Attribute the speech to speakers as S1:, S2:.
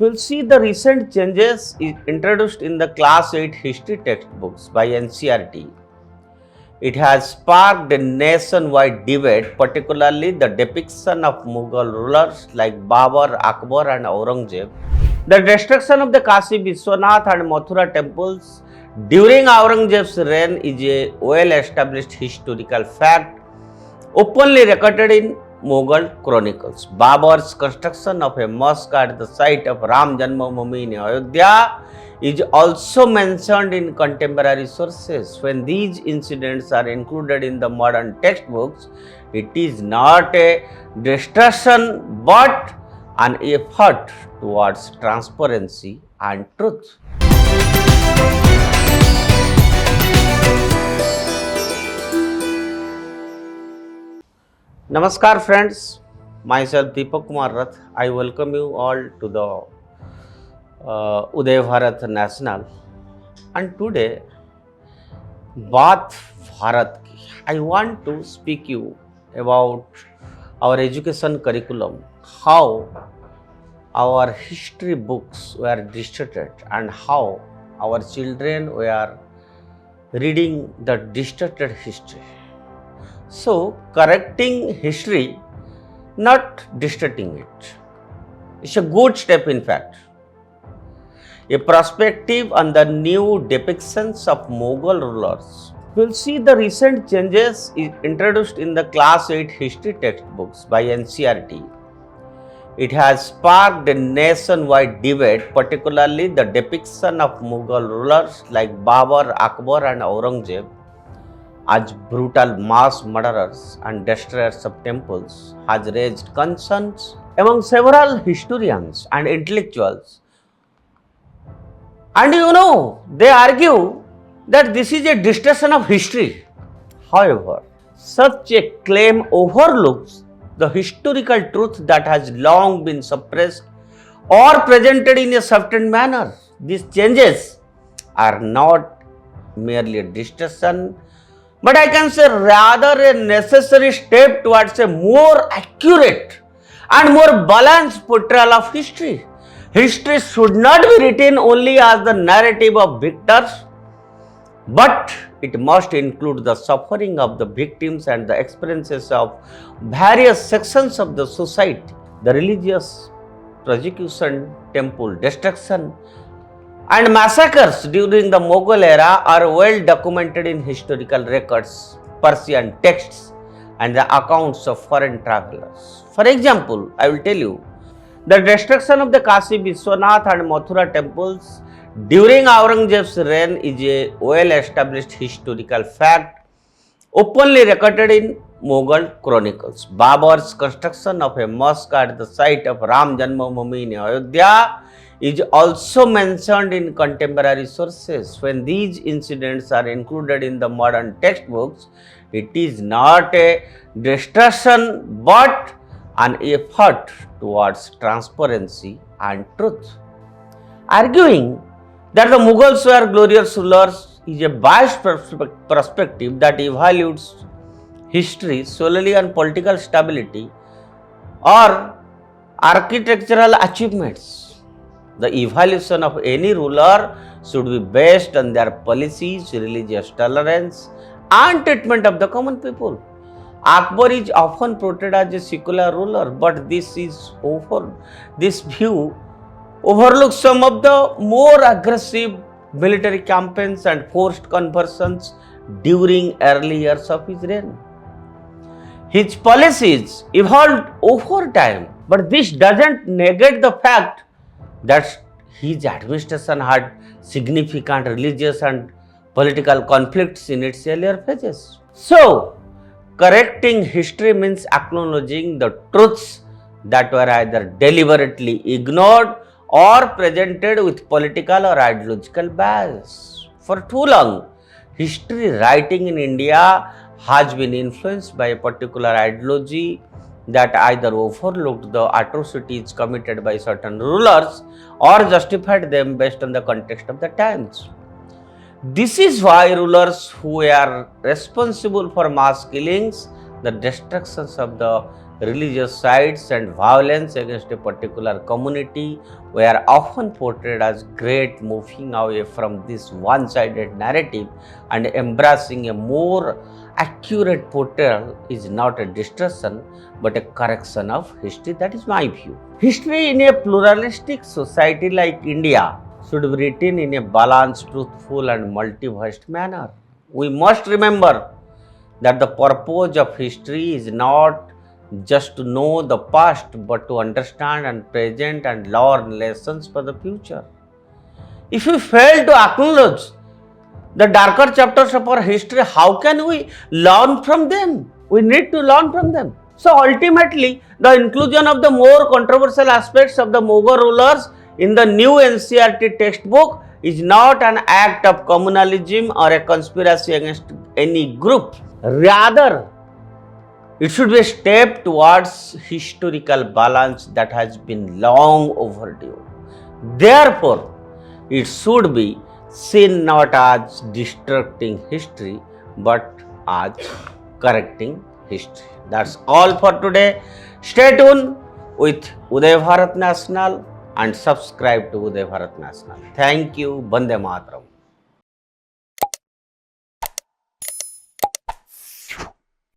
S1: We'll see the recent changes introduced in the Class 8 history textbooks by NCERT. It has sparked a nationwide debate, particularly the depiction of Mughal rulers like Babur, Akbar and Aurangzeb. The destruction of the Kashi Vishwanath and Mathura temples during Aurangzeb's reign is a well-established historical fact, openly recorded in Mughal chronicles. Babur's construction of a mosque at the site of Ram Janmabhoomi in Ayodhya is also mentioned in contemporary sources. When these incidents are included in the modern textbooks, it is not a distortion but an effort towards transparency and truth. Namaskar friends, myself Deepak Kumar Rath. I welcome you all to the Uday Bharat National, and today Baat Bharat ki. I want to speak you about our education curriculum, how our history books were distorted and how our children were reading the distorted history. So, correcting history, not distorting it. It's a good step, in fact. A perspective on the new depictions of Mughal rulers. We'll see the recent changes introduced in the Class 8 history textbooks by NCERT. It has sparked a nationwide debate, particularly the depiction of Mughal rulers like Babur, Akbar and Aurangzeb as brutal mass murderers and destroyers of temples has raised concerns among several historians and intellectuals. And they argue that this is a distortion of history. However, such a claim overlooks the historical truth that has long been suppressed or presented in a certain manner. These changes are not merely a distortion, but I can say rather a necessary step towards a more accurate and more balanced portrayal of history. History should not be written only as the narrative of victors, but it must include the suffering of the victims and the experiences of various sections of the society. The religious persecution, temple destruction, and massacres during the Mughal era are well documented in historical records, Persian texts, and the accounts of foreign travelers. For example, I will tell you, the destruction of the Kashi Vishwanath and Mathura temples during Aurangzeb's reign is a well-established historical fact, openly recorded in Mughal chronicles. Babur's construction of a mosque at the site of Ram Janmabhoomi in Ayodhya is also mentioned in contemporary sources. When these incidents are included in the modern textbooks, it is not a distortion but an effort towards transparency and truth. Arguing that the Mughals were glorious rulers is a biased perspective that evaluates history solely on political stability or architectural achievements. The evaluation of any ruler should be based on their policies, religious tolerance, and treatment of the common people. Akbar is often portrayed as a secular ruler, but this view overlooks some of the more aggressive military campaigns and forced conversions during early years of his reign. His policies evolved over time, but this doesn't negate the fact that his administration had significant religious and political conflicts in its earlier phases. So, correcting history means acknowledging the truths that were either deliberately ignored or presented with political or ideological bias. For too long, history writing in India has been influenced by a particular ideology that either overlooked the atrocities committed by certain rulers or justified them based on the context of the times. This is why rulers who were responsible for mass killings, the destructions of the religious sites and violence against a particular community were often portrayed as great, moving away from this one-sided narrative and embracing a more accurate portrayal is not a distortion but a correction of history. That is my view. History in a pluralistic society like India should be written in a balanced, truthful and multi-voiced manner. We must remember that the purpose of history is not just to know the past but to understand and present and learn lessons for the future. If we fail to acknowledge the darker chapters of our history, how can we learn from them? We need to learn from them. So ultimately, the inclusion of the more controversial aspects of the Mughal rulers in the new NCERT textbook is not an act of communalism or a conspiracy against any group. Rather, it should be a step towards historical balance that has been long overdue. Therefore, it should be seen not as destructing history but as correcting history. That's all for today. Stay tuned with Uday Bharat National and subscribe to Uday Bharat National. Thank you. Bande Mataram.